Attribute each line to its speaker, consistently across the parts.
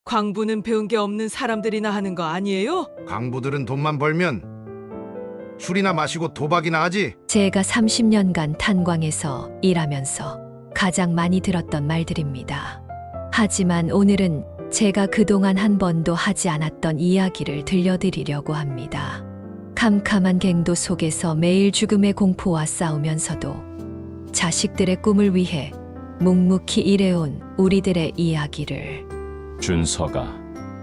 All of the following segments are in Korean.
Speaker 1: 광부는 배운 게 없는 사람들이나 하는 거 아니에요?
Speaker 2: 강부들은 돈만 벌면 술이나 마시고 도박이나 하지.
Speaker 3: 제가 30년간 탄광에서 일하면서 가장 많이 들었던 말들입니다. 하지만 오늘은 제가 그동안 한 번도 하지 않았던 이야기를 들려드리려고 합니다. 캄캄한 갱도 속에서 매일 죽음의 공포와 싸우면서도 자식들의 꿈을 위해 묵묵히 일해온 우리들의 이야기를.
Speaker 4: 준서가,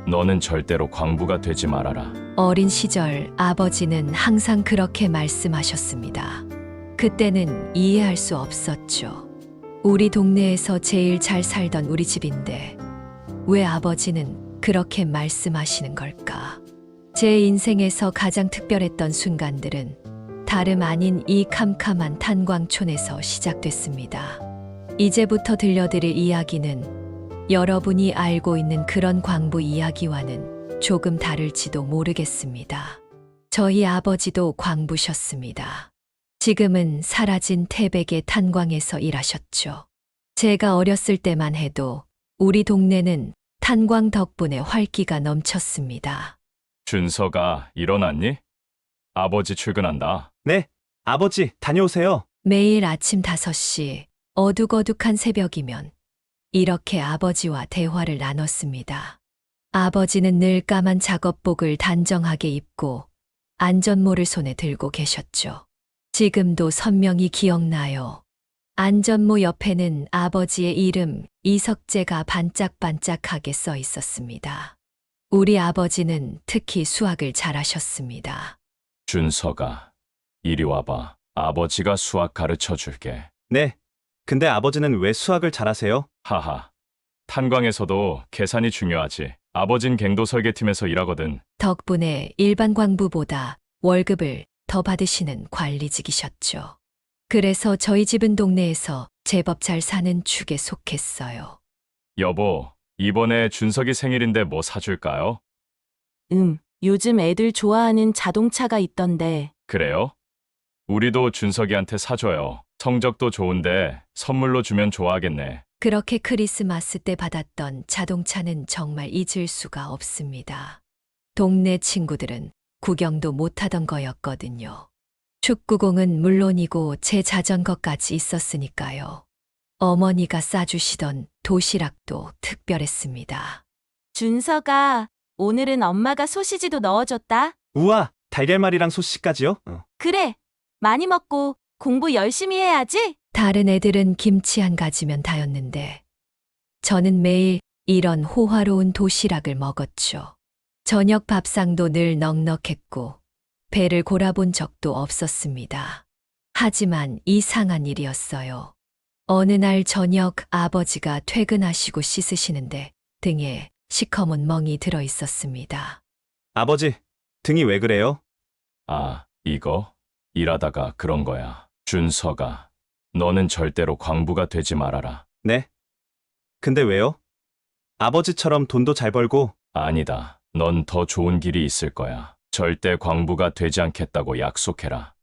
Speaker 4: 너는 절대로 광부가 되지 말아라.
Speaker 3: 어린 시절 아버지는 항상 그렇게 말씀하셨습니다. 그때는 이해할 수 없었죠. 우리 동네에서 제일 잘 살던 우리 집인데 왜 아버지는 그렇게 말씀하시는 걸까? 제 인생에서 가장 특별했던 순간들은 다름 아닌 이 캄캄한 탄광촌에서 시작됐습니다. 이제부터 들려드릴 이야기는 여러분이 알고 있는 그런 광부 이야기와는 조금 다를지도 모르겠습니다. 저희 아버지도 광부셨습니다. 지금은 사라진 태백의 탄광에서 일하셨죠. 제가 어렸을 때만 해도 우리 동네는 탄광 덕분에 활기가 넘쳤습니다.
Speaker 4: 준서가 일어났니? 아버지 출근한다.
Speaker 5: 네, 아버지 다녀오세요.
Speaker 3: 매일 아침 5시 어둑어둑한 새벽이면 이렇게 아버지와 대화를 나눴습니다. 아버지는 늘 까만 작업복을 단정하게 입고 안전모를 손에 들고 계셨죠. 지금도 선명히 기억나요. 안전모 옆에는 아버지의 이름 이석재가 반짝반짝하게 써 있었습니다. 우리 아버지는 특히 수학을 잘하셨습니다.
Speaker 4: 준서가, 이리 와봐. 아버지가 수학 가르쳐 줄게.
Speaker 5: 네, 근데 아버지는 왜 수학을 잘하세요?
Speaker 4: 하하. 탄광에서도 계산이 중요하지. 아버진 갱도 설계팀에서 일하거든.
Speaker 3: 덕분에 일반 광부보다 월급을 더 받으시는 관리직이셨죠. 그래서 저희 집은 동네에서 제법 잘 사는 축에 속했어요.
Speaker 4: 여보, 이번에 준석이 생일인데 뭐 사줄까요?
Speaker 6: 요즘 애들 좋아하는 자동차가 있던데.
Speaker 4: 그래요? 우리도 준석이한테 사줘요. 성적도 좋은데 선물로 주면 좋아하겠네.
Speaker 3: 그렇게 크리스마스 때 받았던 자동차는 정말 잊을 수가 없습니다. 동네 친구들은 구경도 못하던 거였거든요. 축구공은 물론이고 제 자전거까지 있었으니까요. 어머니가 싸주시던 도시락도 특별했습니다.
Speaker 6: 준서가, 오늘은 엄마가 소시지도 넣어줬다.
Speaker 5: 우와, 달걀말이랑 소시까지요?
Speaker 6: 그래, 많이 먹고 공부 열심히 해야지.
Speaker 3: 다른 애들은 김치 한 가지면 다였는데 저는 매일 이런 호화로운 도시락을 먹었죠. 저녁 밥상도 늘 넉넉했고 배를 골아본 적도 없었습니다. 하지만 이상한 일이었어요. 어느 날 저녁 아버지가 퇴근하시고 씻으시는데 등에 시커먼 멍이 들어 있었습니다.
Speaker 5: 아버지, 등이 왜 그래요?
Speaker 4: 아, 이거? 일하다가 그런 거야. 준서가, 너는 절대로 광부가 되지 말아라.
Speaker 5: 네. 근데 왜요? 아버지처럼 돈도 잘 벌고.
Speaker 4: 아니다. 넌 더 좋은 길이 있을 거야. 절대 광부가 되지 않겠다고 약속해라.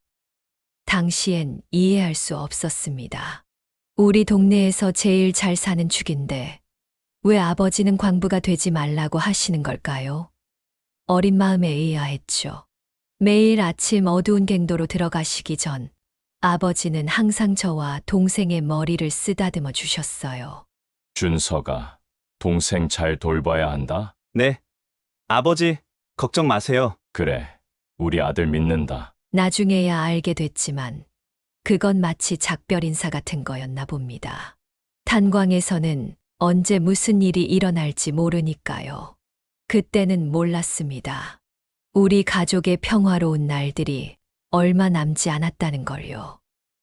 Speaker 3: 당시엔 이해할 수 없었습니다. 우리 동네에서 제일 잘 사는 축인데 왜 아버지는 광부가 되지 말라고 하시는 걸까요? 어린 마음에 의아했죠. 매일 아침 어두운 갱도로 들어가시기 전 아버지는 항상 저와 동생의 머리를 쓰다듬어 주셨어요.
Speaker 4: 준서가, 동생 잘 돌봐야 한다?
Speaker 5: 네. 아버지, 걱정 마세요.
Speaker 4: 그래, 우리 아들 믿는다.
Speaker 3: 나중에야 알게 됐지만 그건 마치 작별 인사 같은 거였나 봅니다. 탄광에서는 언제 무슨 일이 일어날지 모르니까요. 그때는 몰랐습니다. 우리 가족의 평화로운 날들이 얼마 남지 않았다는 걸요.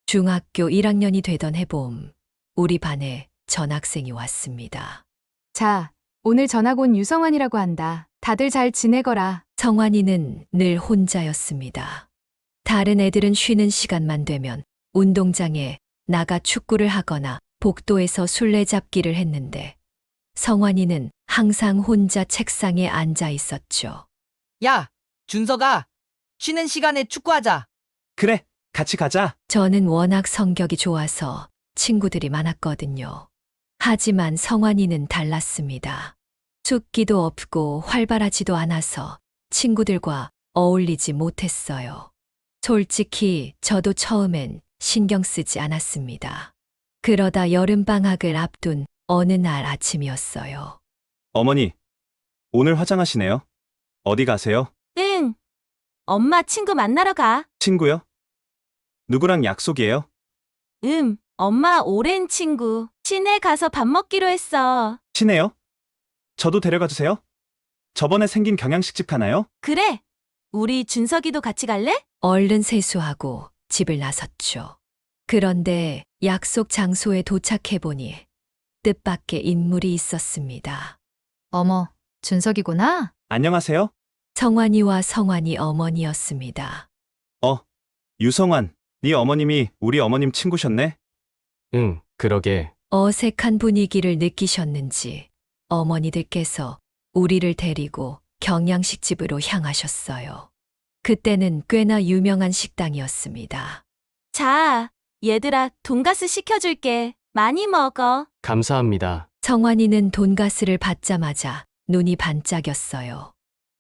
Speaker 3: 중학교 1학년이 되던 해봄, 우리 반에 전학생이 왔습니다.
Speaker 7: 자, 오늘 전학 온 유성환이라고 한다. 다들 잘 지내거라.
Speaker 3: 성환이는 늘 혼자였습니다. 다른 애들은 쉬는 시간만 되면 운동장에 나가 축구를 하거나 복도에서 술래잡기를 했는데 성환이는 항상 혼자 책상에 앉아 있었죠.
Speaker 1: 야, 준서가 쉬는 시간에 축구하자.
Speaker 5: 그래, 같이 가자.
Speaker 3: 저는 워낙 성격이 좋아서 친구들이 많았거든요. 하지만 성환이는 달랐습니다. 숫기도 없고 활발하지도 않아서 친구들과 어울리지 못했어요. 솔직히 저도 처음엔 신경 쓰지 않았습니다. 그러다 여름방학을 앞둔 어느 날 아침이었어요.
Speaker 5: 어머니, 오늘 화장하시네요. 어디 가세요?
Speaker 6: 응. 엄마 친구 만나러 가.
Speaker 5: 친구요? 누구랑 약속이에요?
Speaker 6: 엄마 오랜 친구. 시내 가서 밥 먹기로 했어.
Speaker 5: 친해요? 저도 데려가 주세요. 저번에 생긴 경양식집 가나요?
Speaker 6: 그래. 우리 준석이도 같이 갈래?
Speaker 3: 얼른 세수하고 집을 나섰죠. 그런데 약속 장소에 도착해보니 뜻밖의 인물이 있었습니다.
Speaker 7: 어머, 준석이구나?
Speaker 5: 안녕하세요.
Speaker 3: 성환이와 성환이 어머니였습니다.
Speaker 5: 유성환, 네 어머님이 우리 어머님 친구셨네?
Speaker 8: 응, 그러게.
Speaker 3: 어색한 분위기를 느끼셨는지 어머니들께서 우리를 데리고 경양식집으로 향하셨어요. 그때는 꽤나 유명한 식당이었습니다.
Speaker 6: 자, 얘들아, 돈가스 시켜줄게. 많이 먹어.
Speaker 8: 감사합니다.
Speaker 3: 성환이는 돈가스를 받자마자 눈이 반짝였어요.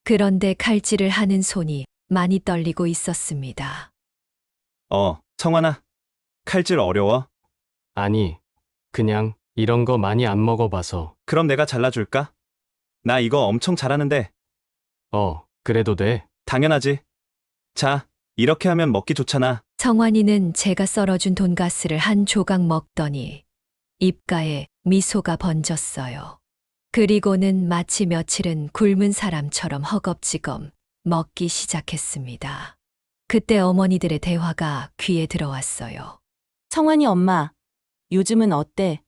Speaker 3: 그런데 칼질을 하는 손이 많이 떨리고 있었습니다.
Speaker 5: 성환아. 칼질 어려워?
Speaker 8: 아니, 그냥 이런 거 많이 안 먹어봐서.
Speaker 5: 그럼 내가 잘라줄까? 나 이거 엄청 잘하는데.
Speaker 8: 그래도 돼.
Speaker 5: 당연하지. 자, 이렇게 하면 먹기 좋잖아.
Speaker 3: 성환이는 제가 썰어준 돈가스를 한 조각 먹더니 입가에 미소가 번졌어요. 그리고는 마치 며칠은 굶은 사람처럼 허겁지겁 먹기 시작했습니다. 그때 어머니들의 대화가 귀에 들어왔어요.
Speaker 6: 성환이 엄마, 요즘은 어때?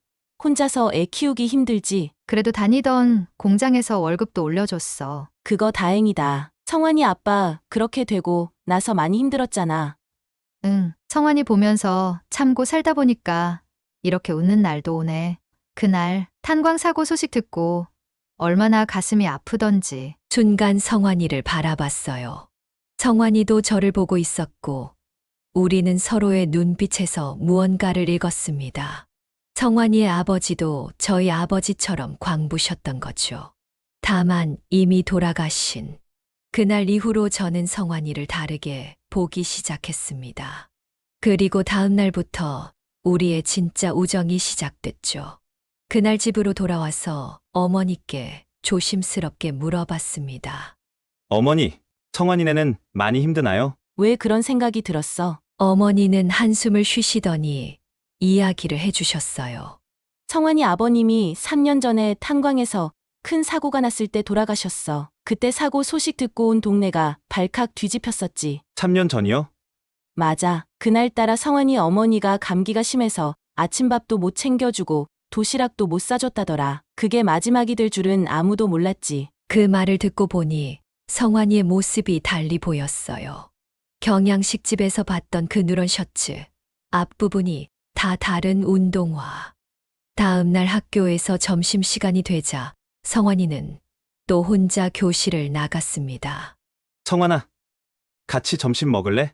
Speaker 6: 혼자서 애 키우기 힘들지?
Speaker 7: 그래도 다니던 공장에서 월급도 올려줬어.
Speaker 6: 그거 다행이다. 성환이 아빠 그렇게 되고 나서 많이 힘들었잖아.
Speaker 7: 응, 성환이 보면서 참고 살다 보니까 이렇게 웃는 날도 오네. 그날 탄광 사고 소식 듣고 얼마나 가슴이 아프던지.
Speaker 3: 순간 성환이를 바라봤어요. 성환이도 저를 보고 있었고 우리는 서로의 눈빛에서 무언가를 읽었습니다. 성환이의 아버지도 저희 아버지처럼 광부셨던 거죠. 다만 이미 돌아가신 그날 이후로 저는 성환이를 다르게 보기 시작했습니다. 그리고 다음 날부터 우리의 진짜 우정이 시작됐죠. 그날 집으로 돌아와서 어머니께 조심스럽게 물어봤습니다.
Speaker 5: 어머니, 성환이네는 많이 힘드나요?
Speaker 6: 왜 그런 생각이 들었어?
Speaker 3: 어머니는 한숨을 쉬시더니 이야기를 해주셨어요.
Speaker 6: 성환이 아버님이 3년 전에 탄광에서 큰 사고가 났을 때 돌아가셨어. 그때 사고 소식 듣고 온 동네가 발칵 뒤집혔었지.
Speaker 5: 3년 전이요?
Speaker 6: 맞아. 그날따라 성환이 어머니가 감기가 심해서 아침밥도 못 챙겨주고 도시락도 못 사줬다더라. 그게 마지막이 될 줄은 아무도 몰랐지.
Speaker 3: 그 말을 듣고 보니 성환이의 모습이 달리 보였어요. 경양식집에서 봤던 그 누런 셔츠, 앞부분이 다 다른 운동화. 다음 날 학교에서 점심시간이 되자 성환이는 또 혼자 교실을 나갔습니다.
Speaker 5: 성환아, 같이 점심 먹을래?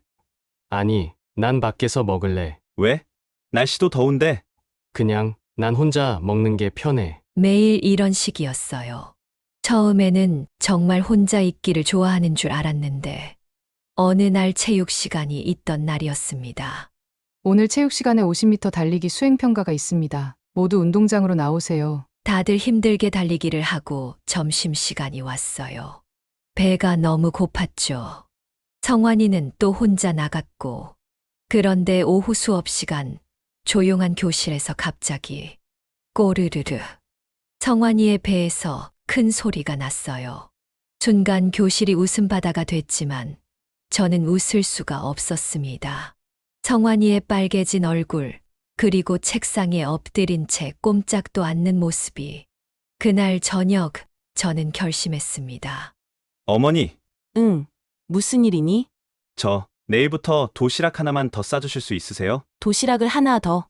Speaker 8: 아니, 난 밖에서 먹을래.
Speaker 5: 왜? 날씨도 더운데.
Speaker 8: 그냥 난 혼자 먹는 게 편해.
Speaker 3: 매일 이런 식이었어요. 처음에는 정말 혼자 있기를 좋아하는 줄 알았는데 어느 날 체육 시간이 있던 날이었습니다.
Speaker 7: 오늘 체육 시간에 50m 달리기 수행평가가 있습니다. 모두 운동장으로 나오세요.
Speaker 3: 다들 힘들게 달리기를 하고 점심시간이 왔어요. 배가 너무 고팠죠. 성환이는 또 혼자 나갔고 그런데 오후 수업 시간 조용한 교실에서 갑자기 꼬르르르 성환이의 배에서 큰 소리가 났어요. 순간 교실이 웃음바다가 됐지만 저는 웃을 수가 없었습니다. 성환이의 빨개진 얼굴 그리고 책상에 엎드린 채 꼼짝도 않는 모습이 그날 저녁 저는 결심했습니다.
Speaker 5: 어머니,
Speaker 6: 응. 무슨 일이니?
Speaker 5: 내일부터 도시락 하나만 더 싸주실 수 있으세요?
Speaker 6: 도시락을 하나 더.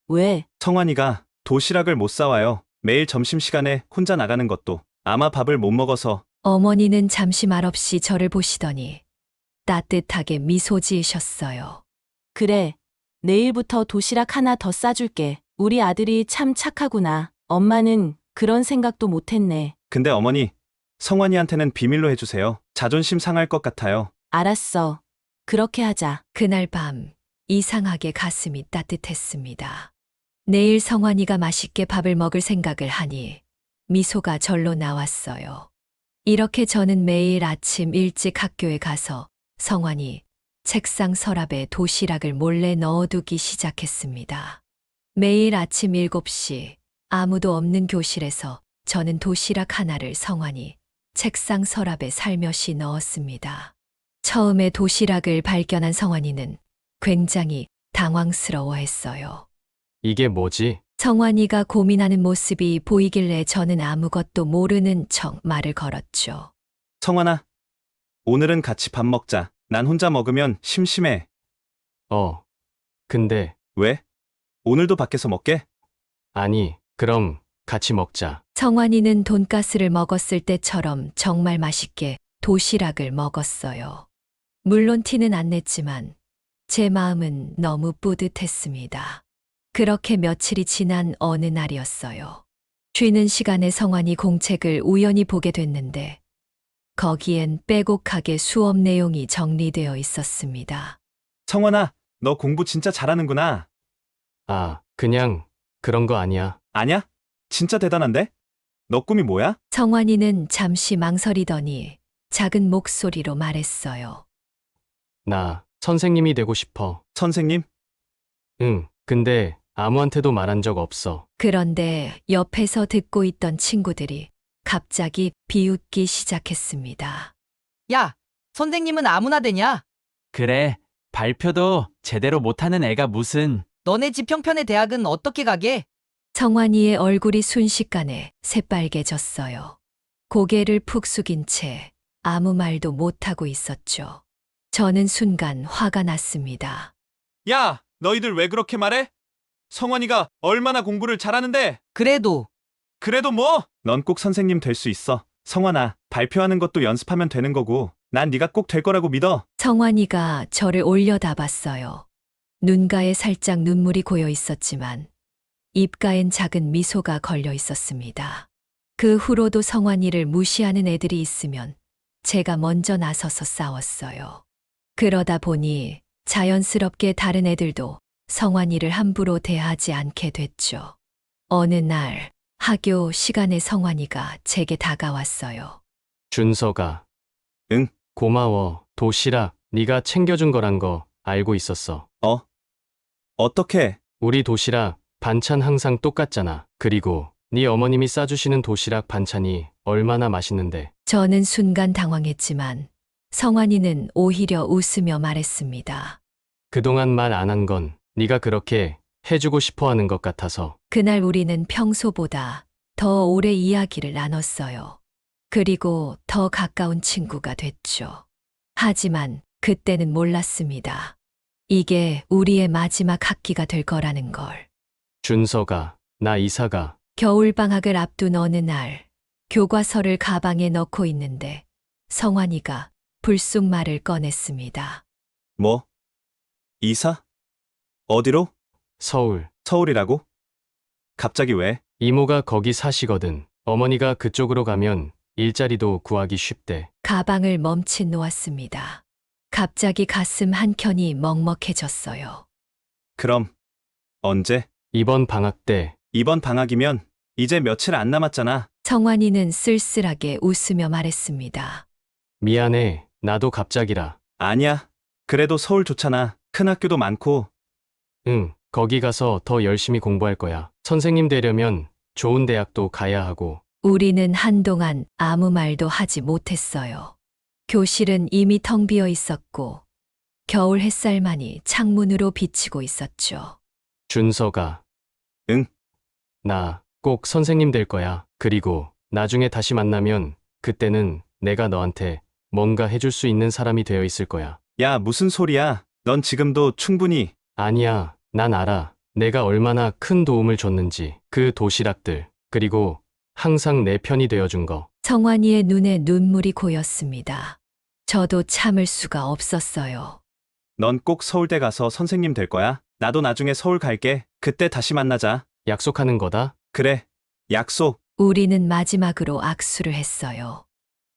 Speaker 6: 왜?
Speaker 5: 성환이가 도시락을 못 사와요. 매일 점심시간에 혼자 나가는 것도 아마 밥을 못 먹어서.
Speaker 3: 어머니는 잠시 말없이 저를 보시더니 따뜻하게 미소 지으셨어요.
Speaker 6: 그래. 내일부터 도시락 하나 더 싸줄게. 우리 아들이 참 착하구나. 엄마는 그런 생각도 못했네.
Speaker 5: 근데 어머니, 성환이한테는 비밀로 해주세요. 자존심 상할 것 같아요.
Speaker 6: 알았어. 그렇게 하자.
Speaker 3: 그날 밤 이상하게 가슴이 따뜻했습니다. 내일 성환이가 맛있게 밥을 먹을 생각을 하니 미소가 절로 나왔어요. 이렇게 저는 매일 아침 일찍 학교에 가서 성환이 책상 서랍에 도시락을 몰래 넣어두기 시작했습니다. 매일 아침 7시 아무도 없는 교실에서 저는 도시락 하나를 성환이 책상 서랍에 살며시 넣었습니다. 처음에 도시락을 발견한 성환이는 굉장히 당황스러워했어요.
Speaker 8: 이게 뭐지?
Speaker 3: 성환이가 고민하는 모습이 보이길래 저는 아무것도 모르는 척 말을 걸었죠.
Speaker 5: 성환아, 오늘은 같이 밥 먹자. 난 혼자 먹으면 심심해.
Speaker 8: 근데,
Speaker 5: 왜? 오늘도 밖에서 먹게?
Speaker 8: 아니, 그럼 같이 먹자.
Speaker 3: 성환이는 돈가스를 먹었을 때처럼 정말 맛있게 도시락을 먹었어요. 물론 티는 안 냈지만 제 마음은 너무 뿌듯했습니다. 그렇게 며칠이 지난 어느 날이었어요. 쉬는 시간에 성환이 공책을 우연히 보게 됐는데 거기엔 빼곡하게 수업 내용이 정리되어 있었습니다.
Speaker 5: 성환아, 너 공부 진짜 잘하는구나.
Speaker 8: 그냥 그런 거 아니야.
Speaker 5: 아냐? 진짜 대단한데? 너 꿈이 뭐야?
Speaker 3: 성환이는 잠시 망설이더니 작은 목소리로 말했어요.
Speaker 8: 나 선생님이 되고 싶어.
Speaker 5: 선생님?
Speaker 8: 응, 근데 아무한테도 말한 적 없어.
Speaker 3: 그런데 옆에서 듣고 있던 친구들이 갑자기 비웃기 시작했습니다.
Speaker 1: 야, 선생님은 아무나 되냐?
Speaker 9: 그래, 발표도 제대로 못하는 애가 무슨.
Speaker 1: 너네 집 형편의 대학은 어떻게 가게?
Speaker 3: 성환이의 얼굴이 순식간에 새빨개졌어요. 고개를 푹 숙인 채 아무 말도 못하고 있었죠. 저는 순간 화가 났습니다.
Speaker 5: 야, 너희들 왜 그렇게 말해? 성환이가 얼마나 공부를 잘하는데?
Speaker 1: 그래도
Speaker 5: 그래도 뭐? 넌 꼭 선생님 될 수 있어. 성환아, 발표하는 것도 연습하면 되는 거고, 난 네가 꼭 될 거라고 믿어.
Speaker 3: 성환이가 저를 올려다봤어요. 눈가에 살짝 눈물이 고여 있었지만 입가엔 작은 미소가 걸려 있었습니다. 그 후로도 성환이를 무시하는 애들이 있으면 제가 먼저 나서서 싸웠어요. 그러다 보니 자연스럽게 다른 애들도 성환이를 함부로 대하지 않게 됐죠. 어느 날 학교 시간에 성환이가 제게 다가왔어요.
Speaker 8: 준서가.
Speaker 5: 응.
Speaker 8: 고마워. 도시락 네가 챙겨준 거란 거 알고 있었어.
Speaker 5: 어떻게?
Speaker 8: 우리 도시락 반찬 항상 똑같잖아. 그리고 네 어머님이 싸주시는 도시락 반찬이 얼마나 맛있는데.
Speaker 3: 저는 순간 당황했지만 성환이는 오히려 웃으며 말했습니다.
Speaker 8: 그동안 말 안 한 건 네가 그렇게 해주고 싶어 하는 것 같아서.
Speaker 3: 그날 우리는 평소보다 더 오래 이야기를 나눴어요. 그리고 더 가까운 친구가 됐죠. 하지만 그때는 몰랐습니다. 이게 우리의 마지막 학기가 될 거라는 걸.
Speaker 8: 준서가, 나 이사가.
Speaker 3: 겨울방학을 앞둔 어느 날 교과서를 가방에 넣고 있는데 성환이가 불쑥 말을 꺼냈습니다.
Speaker 5: 뭐? 이사? 어디로?
Speaker 8: 서울.
Speaker 5: 서울이라고? 갑자기 왜?
Speaker 8: 이모가 거기 사시거든. 어머니가 그쪽으로 가면 일자리도 구하기 쉽대.
Speaker 3: 가방을 멈칫 놓았습니다. 갑자기 가슴 한켠이 먹먹해졌어요.
Speaker 5: 그럼 언제?
Speaker 8: 이번 방학 때.
Speaker 5: 이번 방학이면 이제 며칠 안 남았잖아.
Speaker 3: 성환이는 쓸쓸하게 웃으며 말했습니다.
Speaker 8: 미안해. 나도 갑자기라.
Speaker 5: 아니야. 그래도 서울 좋잖아. 큰 학교도 많고.
Speaker 8: 응, 거기 가서 더 열심히 공부할 거야. 선생님 되려면 좋은 대학도 가야 하고.
Speaker 3: 우리는 한동안 아무 말도 하지 못했어요. 교실은 이미 텅 비어 있었고 겨울 햇살만이 창문으로 비치고 있었죠.
Speaker 8: 준서가.
Speaker 5: 응.
Speaker 8: 나 꼭 선생님 될 거야. 그리고 나중에 다시 만나면 그때는 내가 너한테 뭔가 해줄 수 있는 사람이 되어 있을 거야.
Speaker 5: 야, 무슨 소리야. 넌 지금도 충분히.
Speaker 8: 아니야, 난 알아. 내가 얼마나 큰 도움을 줬는지. 그 도시락들, 그리고 항상 내 편이 되어준 거.
Speaker 3: 성환이의 눈에 눈물이 고였습니다. 저도 참을 수가 없었어요.
Speaker 5: 넌 꼭 서울대 가서 선생님 될 거야. 나도 나중에 서울 갈게. 그때 다시 만나자.
Speaker 8: 약속하는 거다?
Speaker 5: 그래. 약속.
Speaker 3: 우리는 마지막으로 악수를 했어요.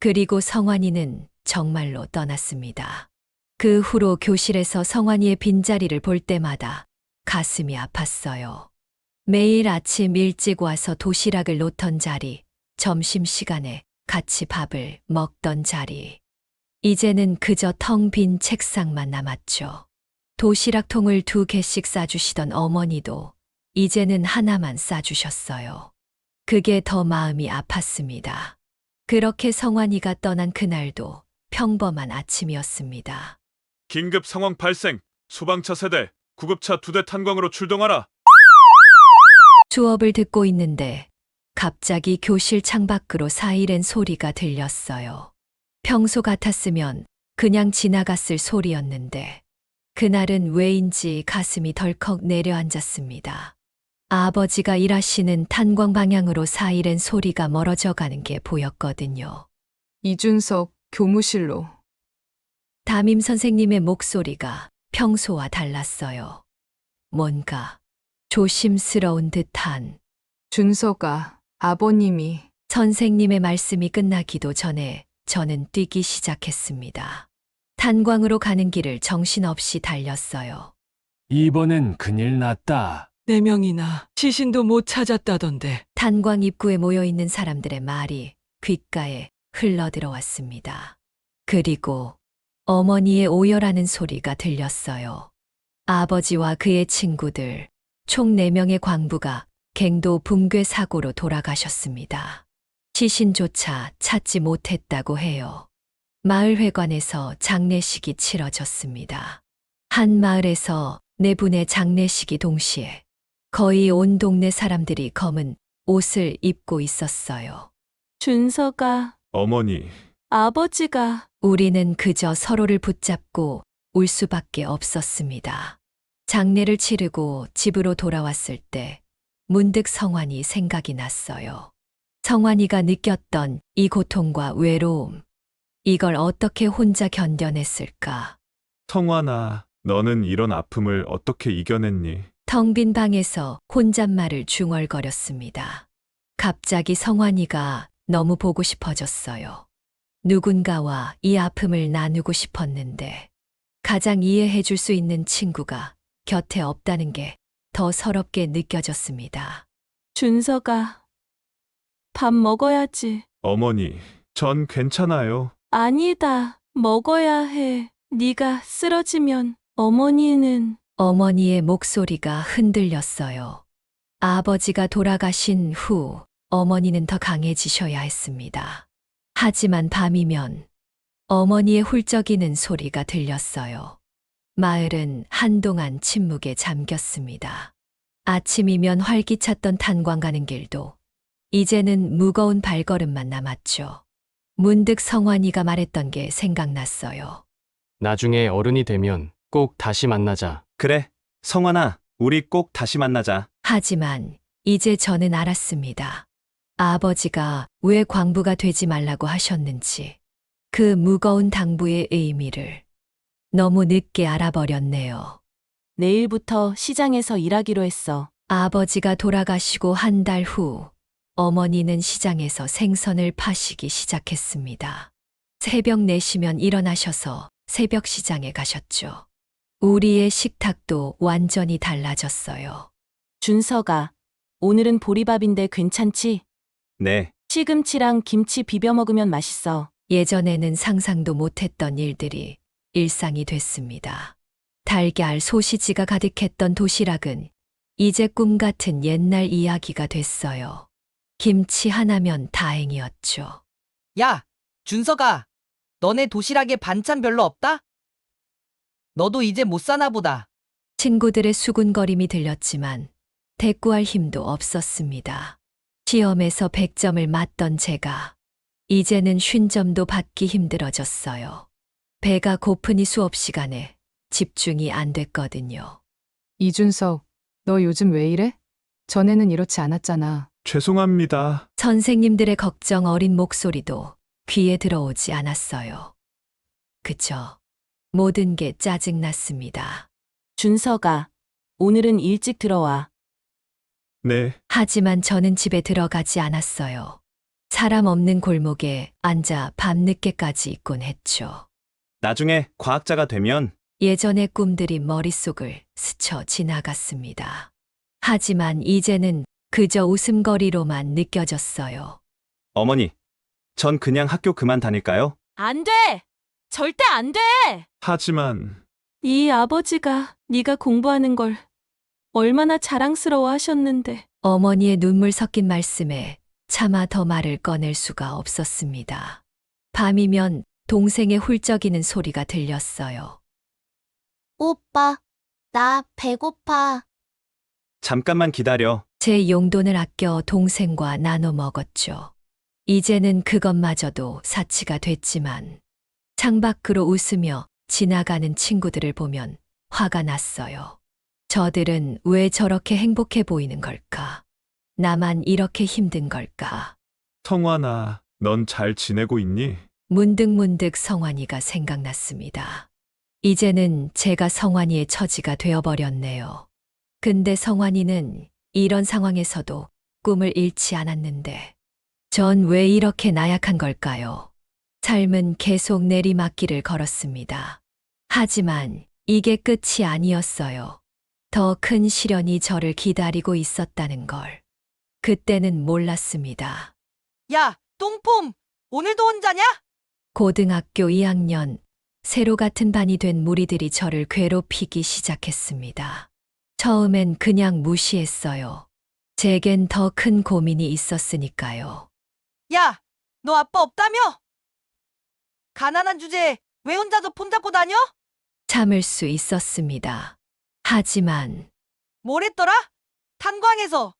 Speaker 3: 그리고 성환이는 정말로 떠났습니다. 그 후로 교실에서 성환이의 빈자리를 볼 때마다 가슴이 아팠어요. 매일 아침 일찍 와서 도시락을 놓던 자리, 점심시간에 같이 밥을 먹던 자리. 이제는 그저 텅 빈 책상만 남았죠. 도시락통을 2개씩 싸주시던 어머니도 이제는 하나만 싸주셨어요. 그게 더 마음이 아팠습니다. 그렇게 성환이가 떠난 그날도 평범한 아침이었습니다.
Speaker 5: 긴급 상황 발생. 소방차 세대, 구급차 2대 탄광으로 출동하라.
Speaker 3: 수업을 듣고 있는데 갑자기 교실 창밖으로 사이렌 소리가 들렸어요. 평소 같았으면 그냥 지나갔을 소리였는데 그날은 왜인지 가슴이 덜컥 내려앉았습니다. 아버지가 일하시는 탄광 방향으로 사이렌 소리가 멀어져 가는 게 보였거든요.
Speaker 10: 이준석 교무실로.
Speaker 3: 담임 선생님의 목소리가 평소와 달랐어요. 뭔가 조심스러운 듯한.
Speaker 10: 준석아, 아버님이.
Speaker 3: 선생님의 말씀이 끝나기도 전에 저는 뛰기 시작했습니다. 탄광으로 가는 길을 정신없이 달렸어요.
Speaker 9: 이번엔 큰일 났다.
Speaker 11: 4명이나 시신도 못 찾았다던데.
Speaker 3: 탄광 입구에 모여 있는 사람들의 말이 귓가에 흘러들어왔습니다. 그리고 어머니의 오열하는 소리가 들렸어요. 아버지와 그의 친구들, 총 4명의 광부가 갱도 붕괴 사고로 돌아가셨습니다. 시신조차 찾지 못했다고 해요. 마을회관에서 장례식이 치러졌습니다. 한 마을에서 4분의 장례식이 동시에 거의 온 동네 사람들이 검은 옷을 입고 있었어요.
Speaker 6: 준서가,
Speaker 5: 어머니,
Speaker 6: 아버지가.
Speaker 3: 우리는 그저 서로를 붙잡고 울 수밖에 없었습니다. 장례를 치르고 집으로 돌아왔을 때 문득 성환이 생각이 났어요. 성환이가 느꼈던 이 고통과 외로움. 이걸 어떻게 혼자 견뎌냈을까?
Speaker 5: 성환아, 너는 이런 아픔을 어떻게 이겨냈니?
Speaker 3: 텅 빈 방에서 혼잣말을 중얼거렸습니다. 갑자기 성환이가 너무 보고 싶어졌어요. 누군가와 이 아픔을 나누고 싶었는데 가장 이해해 줄 수 있는 친구가 곁에 없다는 게 더 서럽게 느껴졌습니다.
Speaker 6: 준서가, 밥 먹어야지.
Speaker 5: 어머니, 전 괜찮아요.
Speaker 6: 아니다. 먹어야 해. 네가 쓰러지면 어머니는.
Speaker 3: 어머니의 목소리가 흔들렸어요. 아버지가 돌아가신 후 어머니는 더 강해지셔야 했습니다. 하지만 밤이면 어머니의 훌쩍이는 소리가 들렸어요. 마을은 한동안 침묵에 잠겼습니다. 아침이면 활기찼던 탄광 가는 길도 이제는 무거운 발걸음만 남았죠. 문득 성환이가 말했던 게 생각났어요.
Speaker 8: 나중에 어른이 되면 꼭 다시 만나자.
Speaker 5: 그래, 성환아, 우리 꼭 다시 만나자.
Speaker 3: 하지만 이제 저는 알았습니다. 아버지가 왜 광부가 되지 말라고 하셨는지, 그 무거운 당부의 의미를 너무 늦게 알아버렸네요.
Speaker 6: 내일부터 시장에서 일하기로 했어.
Speaker 3: 아버지가 돌아가시고 한 달 후 어머니는 시장에서 생선을 파시기 시작했습니다. 새벽 4시면 일어나셔서 새벽 시장에 가셨죠. 우리의 식탁도 완전히 달라졌어요.
Speaker 6: 준서가, 오늘은 보리밥인데 괜찮지?
Speaker 5: 네,
Speaker 6: 시금치랑 김치 비벼 먹으면 맛있어.
Speaker 3: 예전에는 상상도 못했던 일들이 일상이 됐습니다. 달걀, 소시지가 가득했던 도시락은 이제 꿈 같은 옛날 이야기가 됐어요. 김치 하나면 다행이었죠.
Speaker 1: 야, 준석아. 너네 도시락에 반찬 별로 없다? 너도 이제 못 사나 보다.
Speaker 3: 친구들의 수군거림이 들렸지만 대꾸할 힘도 없었습니다. 시험에서 100점을 맞던 제가 이제는 50점도 받기 힘들어졌어요. 배가 고프니 수업 시간에 집중이 안 됐거든요.
Speaker 10: 이준석, 너 요즘 왜 이래? 전에는 이렇지 않았잖아.
Speaker 5: 죄송합니다.
Speaker 3: 선생님들의 걱정 어린 목소리도 귀에 들어오지 않았어요. 그저 모든 게 짜증났습니다.
Speaker 6: 준서가, 오늘은 일찍 들어와.
Speaker 5: 네.
Speaker 3: 하지만 저는 집에 들어가지 않았어요. 사람 없는 골목에 앉아 밤늦게까지 있곤 했죠.
Speaker 5: 나중에 과학자가 되면
Speaker 3: 예전의 꿈들이 머릿속을 스쳐 지나갔습니다. 하지만 이제는 그저 웃음거리로만 느껴졌어요.
Speaker 5: 어머니, 전 그냥 학교 그만 다닐까요?
Speaker 6: 안 돼! 절대 안 돼!
Speaker 5: 하지만
Speaker 6: 이 아버지가 네가 공부하는 걸 얼마나 자랑스러워 하셨는데.
Speaker 3: 어머니의 눈물 섞인 말씀에 차마 더 말을 꺼낼 수가 없었습니다. 밤이면 동생의 훌쩍이는 소리가 들렸어요.
Speaker 12: 오빠, 나 배고파.
Speaker 5: 잠깐만 기다려.
Speaker 3: 제 용돈을 아껴 동생과 나눠 먹었죠. 이제는 그것마저도 사치가 됐지만 창밖으로 웃으며 지나가는 친구들을 보면 화가 났어요. 저들은 왜 저렇게 행복해 보이는 걸까? 나만 이렇게 힘든 걸까?
Speaker 5: 성환아, 넌 잘 지내고 있니?
Speaker 3: 문득문득 성환이가 생각났습니다. 이제는 제가 성환이의 처지가 되어버렸네요. 근데 성환이는 이런 상황에서도 꿈을 잃지 않았는데 전 왜 이렇게 나약한 걸까요? 삶은 계속 내리막길을 걸었습니다. 하지만 이게 끝이 아니었어요. 더 큰 시련이 저를 기다리고 있었다는 걸. 그때는 몰랐습니다.
Speaker 1: 야, 똥폼! 오늘도 혼자냐?
Speaker 3: 고등학교 2학년, 새로 같은 반이 된 무리들이 저를 괴롭히기 시작했습니다. 처음엔 그냥 무시했어요. 제겐 더 큰 고민이 있었으니까요.
Speaker 1: 야, 너 아빠 없다며? 가난한 주제에 왜 혼자서 폰 잡고 다녀?
Speaker 3: 참을 수 있었습니다. 하지만
Speaker 1: 뭐랬더라? 탄광에서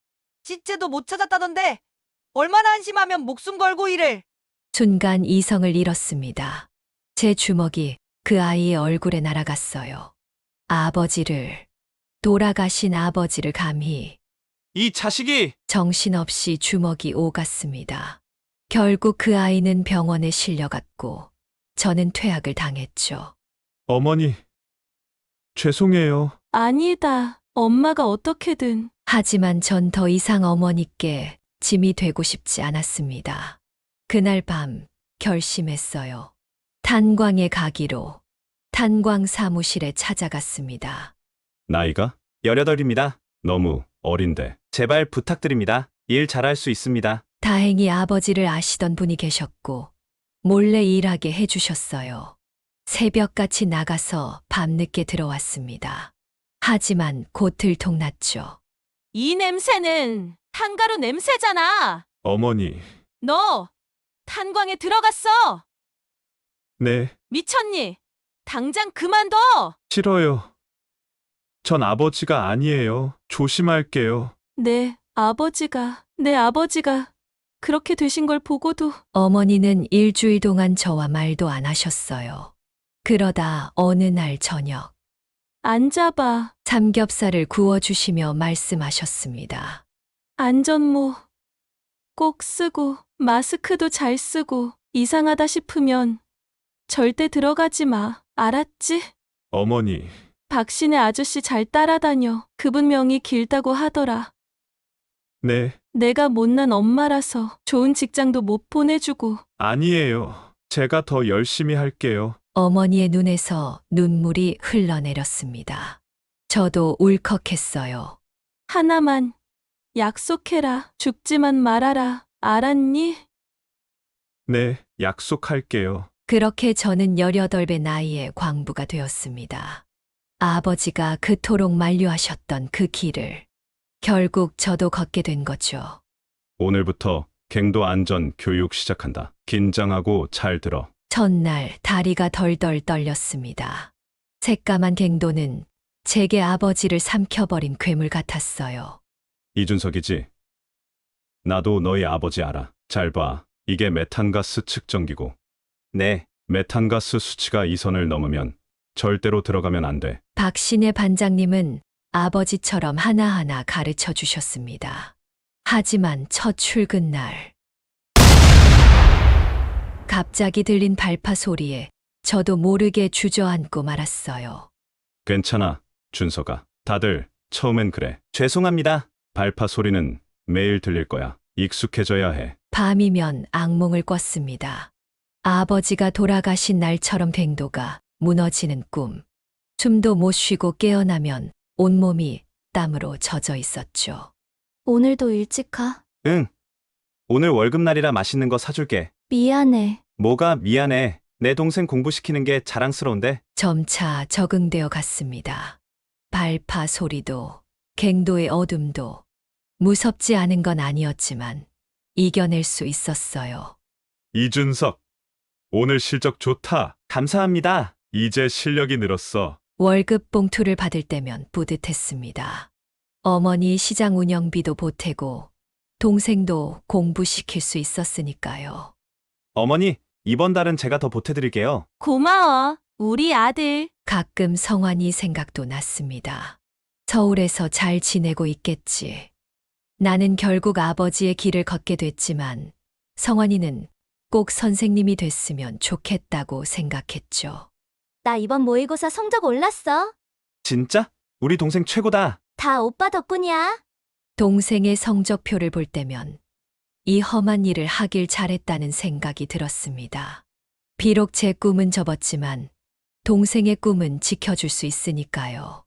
Speaker 1: 시체도 못 찾았다던데 얼마나 한심하면 목숨 걸고 일을.
Speaker 3: 순간 이성을 잃었습니다. 제 주먹이 그 아이의 얼굴에 날아갔어요. 아버지를, 돌아가신 아버지를 감히.
Speaker 5: 이 자식이!
Speaker 3: 정신없이 주먹이 오갔습니다. 결국 그 아이는 병원에 실려갔고 저는 퇴학을 당했죠.
Speaker 5: 어머니, 죄송해요.
Speaker 6: 아니다. 엄마가 어떻게든.
Speaker 3: 하지만 전 더 이상 어머니께 짐이 되고 싶지 않았습니다. 그날 밤 결심했어요. 탄광에 가기로. 탄광 사무실에 찾아갔습니다.
Speaker 5: 나이가? 18입니다. 너무 어린데. 제발 부탁드립니다. 일 잘할 수 있습니다.
Speaker 3: 다행히 아버지를 아시던 분이 계셨고 몰래 일하게 해주셨어요. 새벽같이 나가서 밤늦게 들어왔습니다. 하지만 곧 들통났죠.
Speaker 6: 이 냄새는 탄가루 냄새잖아.
Speaker 5: 어머니.
Speaker 6: 너 탄광에 들어갔어.
Speaker 5: 네,
Speaker 6: 미쳤니? 당장 그만둬.
Speaker 5: 싫어요. 전 아버지가 아니에요. 조심할게요.
Speaker 6: 내 아버지가 그렇게 되신 걸 보고도.
Speaker 3: 어머니는 일주일 동안 저와 말도 안 하셨어요. 그러다 어느 날 저녁
Speaker 6: 앉아봐.
Speaker 3: 삼겹살을 구워주시며 말씀하셨습니다.
Speaker 6: 안전모 꼭 쓰고 마스크도 잘 쓰고 이상하다 싶으면 절대 들어가지 마. 알았지?
Speaker 5: 어머니.
Speaker 6: 박신혜 아저씨 잘 따라다녀. 그분 명이 길다고 하더라.
Speaker 5: 네,
Speaker 6: 내가 못난 엄마라서 좋은 직장도 못 보내주고.
Speaker 5: 아니에요. 제가 더 열심히 할게요.
Speaker 3: 어머니의 눈에서 눈물이 흘러내렸습니다. 저도 울컥했어요.
Speaker 6: 하나만 약속해라. 죽지만 말아라. 알았니?
Speaker 5: 네, 약속할게요.
Speaker 3: 그렇게 저는 18배 나이에 광부가 되었습니다. 아버지가 그토록 만류하셨던 그 길을 결국 저도 걷게 된 거죠.
Speaker 5: 오늘부터 갱도 안전 교육 시작한다. 긴장하고 잘 들어.
Speaker 3: 첫날 다리가 덜덜 떨렸습니다. 새까만 갱도는 제게 아버지를 삼켜버린 괴물 같았어요.
Speaker 5: 이준석이지? 나도 너희 아버지 알아. 잘 봐. 이게 메탄가스 측정기고. 네. 메탄가스 수치가 이 선을 넘으면 절대로 들어가면 안 돼.
Speaker 3: 박신혜 반장님은 아버지처럼 하나하나 가르쳐 주셨습니다. 하지만 첫 출근 날 갑자기 들린 발파 소리에 저도 모르게 주저앉고 말았어요.
Speaker 5: 괜찮아, 준석아. 다들 처음엔 그래. 죄송합니다. 발파 소리는 매일 들릴 거야. 익숙해져야 해.
Speaker 3: 밤이면 악몽을 꿨습니다. 아버지가 돌아가신 날처럼 갱도가 무너지는 꿈. 숨도 못 쉬고 깨어나면 온몸이 땀으로 젖어 있었죠.
Speaker 12: 오늘도 일찍 가.
Speaker 5: 응. 오늘 월급날이라 맛있는 거 사줄게.
Speaker 12: 미안해.
Speaker 5: 뭐가 미안해. 내 동생 공부시키는 게 자랑스러운데.
Speaker 3: 점차 적응되어 갔습니다. 발파 소리도 갱도의 어둠도 무섭지 않은 건 아니었지만 이겨낼 수 있었어요.
Speaker 5: 이준석, 오늘 실적 좋다. 감사합니다. 이제 실력이 늘었어.
Speaker 3: 월급 봉투를 받을 때면 뿌듯했습니다. 어머니 시장 운영비도 보태고 동생도 공부시킬 수 있었으니까요.
Speaker 5: 어머니, 이번 달은 제가 더 보태드릴게요.
Speaker 6: 고마워. 우리 아들.
Speaker 3: 가끔 성환이 생각도 났습니다. 서울에서 잘 지내고 있겠지. 나는 결국 아버지의 길을 걷게 됐지만 성환이는 꼭 선생님이 됐으면 좋겠다고 생각했죠.
Speaker 12: 나 이번 모의고사 성적 올랐어.
Speaker 5: 진짜? 우리 동생 최고다.
Speaker 12: 다 오빠 덕분이야.
Speaker 3: 동생의 성적표를 볼 때면 이 험한 일을 하길 잘했다는 생각이 들었습니다. 비록 제 꿈은 접었지만 동생의 꿈은 지켜줄 수 있으니까요.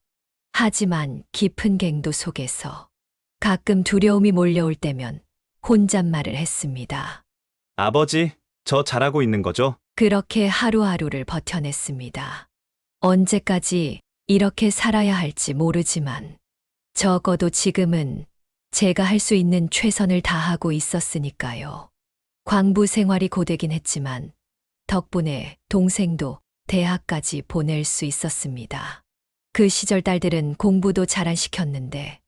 Speaker 3: 하지만 깊은 갱도 속에서 가끔 두려움이 몰려올 때면 혼잣말을 했습니다.
Speaker 5: 아버지, 저 잘하고 있는 거죠?
Speaker 3: 그렇게 하루하루를 버텨냈습니다. 언제까지 이렇게 살아야 할지 모르지만 적어도 지금은 제가 할 수 있는 최선을 다하고 있었으니까요. 광부 생활이 고되긴 했지만 덕분에 동생도 대학까지 보낼 수 있었습니다. 그 시절 딸들은 공부도 잘 안 시켰는데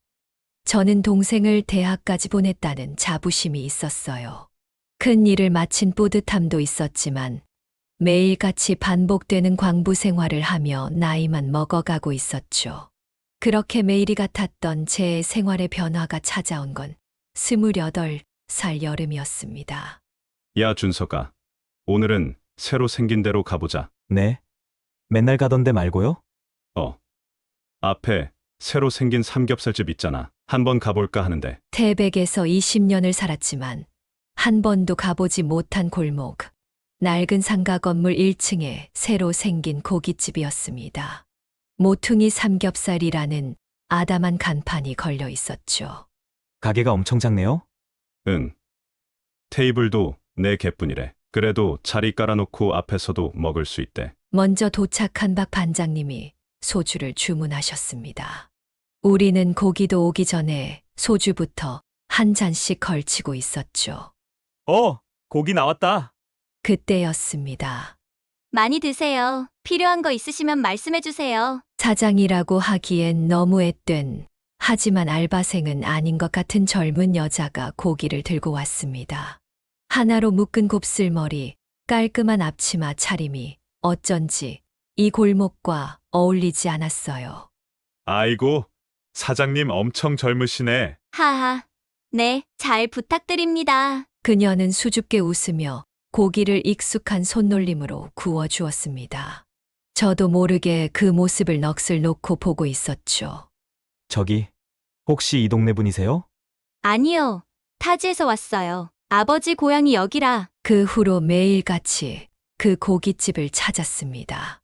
Speaker 3: 저는 동생을 대학까지 보냈다는 자부심이 있었어요. 큰 일을 마친 뿌듯함도 있었지만 매일같이 반복되는 광부 생활을 하며 나이만 먹어가고 있었죠. 그렇게 매일이 같았던 제 생활의 변화가 찾아온 건 28살 여름이었습니다.
Speaker 5: 야, 준석아. 오늘은 새로 생긴 데로 가보자.
Speaker 9: 네? 맨날 가던 데 말고요?
Speaker 5: 앞에 새로 생긴 삼겹살집 있잖아. 한번 가볼까 하는데.
Speaker 3: 태백에서 20년을 살았지만 한 번도 가보지 못한 골목. 낡은 상가 건물 1층에 새로 생긴 고깃집이었습니다. 모퉁이 삼겹살이라는 아담한 간판이 걸려 있었죠.
Speaker 9: 가게가 엄청 작네요?
Speaker 5: 응. 테이블도 네 개뿐이래. 그래도 자리 깔아놓고 앞에서도 먹을 수 있대.
Speaker 3: 먼저 도착한 박 반장님이 소주를 주문하셨습니다. 우리는 고기도 오기 전에 소주부터 한 잔씩 걸치고 있었죠.
Speaker 9: 고기 나왔다.
Speaker 3: 그때였습니다.
Speaker 12: 많이 드세요. 필요한 거 있으시면 말씀해 주세요.
Speaker 3: 사장이라고 하기엔 너무 앳된 하지만 알바생은 아닌 것 같은 젊은 여자가 고기를 들고 왔습니다. 하나로 묶은 곱슬머리, 깔끔한 앞치마 차림이 어쩐지 이 골목과 어울리지 않았어요.
Speaker 5: 아이고, 사장님 엄청 젊으시네.
Speaker 12: 하하. 네, 잘 부탁드립니다.
Speaker 3: 그녀는 수줍게 웃으며 고기를 익숙한 손놀림으로 구워주었습니다. 저도 모르게 그 모습을 넋을 놓고 보고 있었죠.
Speaker 9: 저기, 혹시 이 동네 분이세요?
Speaker 12: 아니요. 타지에서 왔어요. 아버지 고향이 여기라.
Speaker 3: 그 후로 매일같이 그 고깃집을 찾았습니다.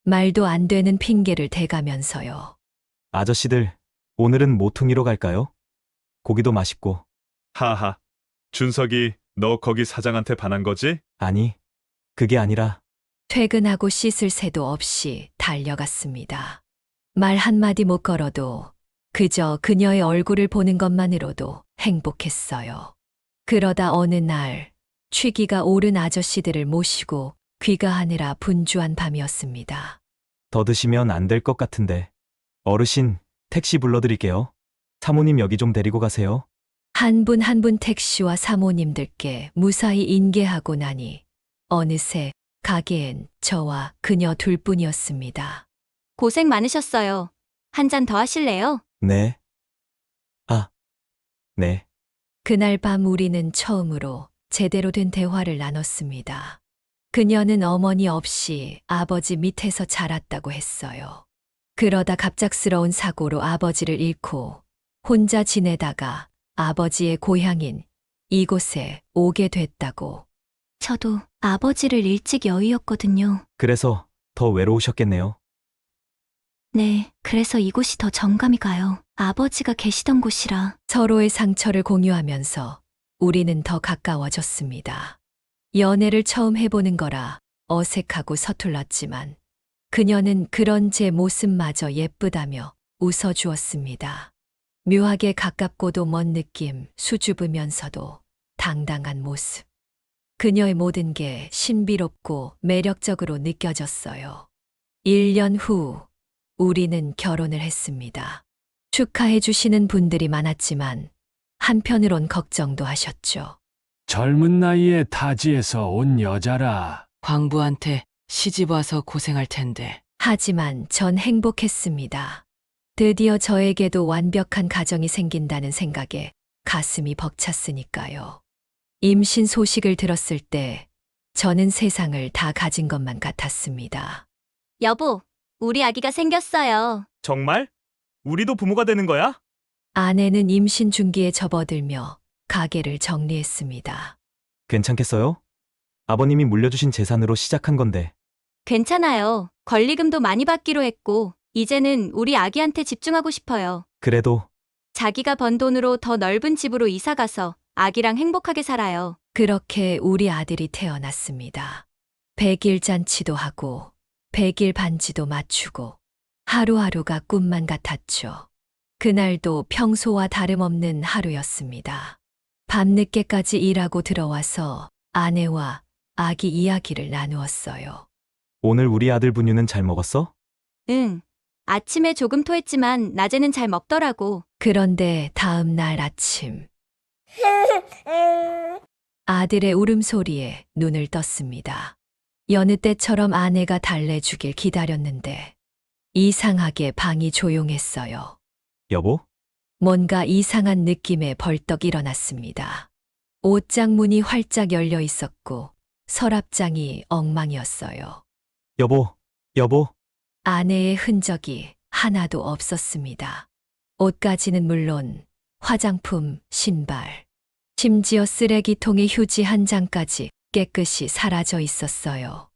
Speaker 3: 말도 안 되는 핑계를 대가면서요.
Speaker 9: 아저씨들, 오늘은 모퉁이로 갈까요? 고기도 맛있고.
Speaker 5: 하하. 준석이 너 거기 사장한테 반한 거지?
Speaker 9: 아니, 그게 아니라.
Speaker 3: 퇴근하고 씻을 새도 없이 달려갔습니다. 말 한마디 못 걸어도 그저 그녀의 얼굴을 보는 것만으로도 행복했어요. 그러다 어느 날 취기가 오른 아저씨들을 모시고 귀가하느라 분주한 밤이었습니다.
Speaker 9: 더 드시면 안 될 것 같은데. 어르신, 택시 불러드릴게요. 사모님 여기 좀 데리고 가세요.
Speaker 3: 한 분 한 분 택시와 사모님들께 무사히 인계하고 나니 어느새 가게엔 저와 그녀 둘뿐이었습니다.
Speaker 12: 고생 많으셨어요. 한 잔 더 하실래요?
Speaker 9: 네. 네.
Speaker 3: 그날 밤 우리는 처음으로 제대로 된 대화를 나눴습니다. 그녀는 어머니 없이 아버지 밑에서 자랐다고 했어요. 그러다 갑작스러운 사고로 아버지를 잃고 혼자 지내다가 아버지의 고향인 이곳에 오게 됐다고.
Speaker 12: 저도 아버지를 일찍 여의었거든요.
Speaker 9: 그래서 더 외로우셨겠네요.
Speaker 12: 네, 그래서 이곳이 더 정감이 가요. 아버지가 계시던 곳이라.
Speaker 3: 서로의 상처를 공유하면서 우리는 더 가까워졌습니다. 연애를 처음 해보는 거라 어색하고 서툴렀지만 그녀는 그런 제 모습마저 예쁘다며 웃어주었습니다. 묘하게 가깝고도 먼 느낌, 수줍으면서도 당당한 모습. 그녀의 모든 게 신비롭고 매력적으로 느껴졌어요. 1년 후 우리는 결혼을 했습니다. 축하해 주시는 분들이 많았지만 한편으론 걱정도 하셨죠.
Speaker 11: 젊은 나이에 타지에서 온 여자라. 광부한테 시집 와서 고생할 텐데.
Speaker 3: 하지만 전 행복했습니다. 드디어 저에게도 완벽한 가정이 생긴다는 생각에 가슴이 벅찼으니까요. 임신 소식을 들었을 때 저는 세상을 다 가진 것만 같았습니다.
Speaker 12: 여보, 우리 아기가 생겼어요.
Speaker 9: 정말? 우리도 부모가 되는 거야?
Speaker 3: 아내는 임신 중기에 접어들며 가게를 정리했습니다.
Speaker 9: 괜찮겠어요? 아버님이 물려주신 재산으로 시작한 건데.
Speaker 12: 괜찮아요. 권리금도 많이 받기로 했고, 이제는 우리 아기한테 집중하고 싶어요.
Speaker 9: 그래도
Speaker 12: 자기가 번 돈으로 더 넓은 집으로 이사 가서 아기랑 행복하게 살아요.
Speaker 3: 그렇게 우리 아들이 태어났습니다. 100일 잔치도 하고 100일 반지도 맞추고 하루하루가 꿈만 같았죠. 그날도 평소와 다름없는 하루였습니다. 밤늦게까지 일하고 들어와서 아내와 아기 이야기를 나누었어요.
Speaker 9: 오늘 우리 아들 분유는 잘 먹었어?
Speaker 12: 응. 아침에 조금 토했지만 낮에는 잘 먹더라고.
Speaker 3: 그런데 다음 날 아침 아들의 울음소리에 눈을 떴습니다. 여느 때처럼 아내가 달래주길 기다렸는데 이상하게 방이 조용했어요.
Speaker 9: 여보?
Speaker 3: 뭔가 이상한 느낌에 벌떡 일어났습니다. 옷장 문이 활짝 열려 있었고 서랍장이 엉망이었어요.
Speaker 9: 여보.
Speaker 3: 아내의 흔적이 하나도 없었습니다. 옷가지는 물론 화장품, 신발, 심지어 쓰레기통의 휴지 한 장까지 깨끗이 사라져 있었어요.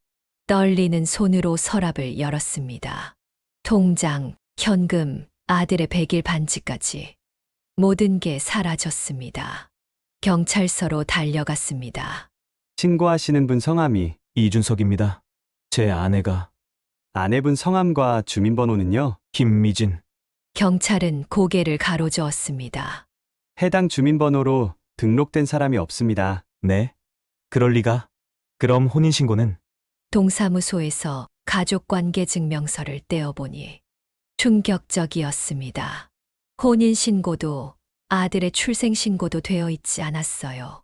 Speaker 3: 떨리는 손으로 서랍을 열었습니다. 통장, 현금, 아들의 100일 반지까지 모든 게 사라졌습니다. 경찰서로 달려갔습니다.
Speaker 13: 신고하시는 분 성함이
Speaker 9: 이준석입니다. 제 아내가
Speaker 13: 아내분 성함과 주민번호는요?
Speaker 9: 김미진.
Speaker 3: 경찰은 고개를 가로저었습니다.
Speaker 13: 해당 주민번호로 등록된 사람이 없습니다.
Speaker 9: 네? 그럴 리가. 그럼 혼인신고는?
Speaker 3: 동사무소에서 가족관계증명서를 떼어보니 충격적이었습니다. 혼인신고도 아들의 출생신고도 되어 있지 않았어요.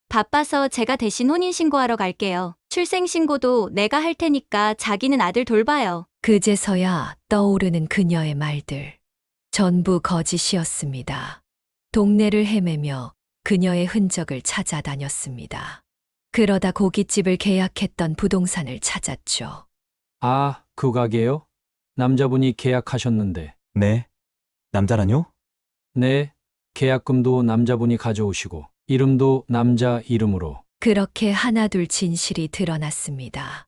Speaker 12: 바빠서 제가 대신 혼인신고하러 갈게요. 출생신고도 내가 할 테니까 자기는 아들 돌봐요.
Speaker 3: 그제서야 떠오르는 그녀의 말들. 전부 거짓이었습니다. 동네를 헤매며 그녀의 흔적을 찾아다녔습니다. 그러다 고깃집을 계약했던 부동산을 찾았죠.
Speaker 14: 아, 그 가게요? 남자분이 계약하셨는데.
Speaker 9: 네. 남자라뇨?
Speaker 14: 네, 계약금도 남자분이 가져오시고 이름도 남자 이름으로.
Speaker 3: 그렇게 하나둘 진실이 드러났습니다.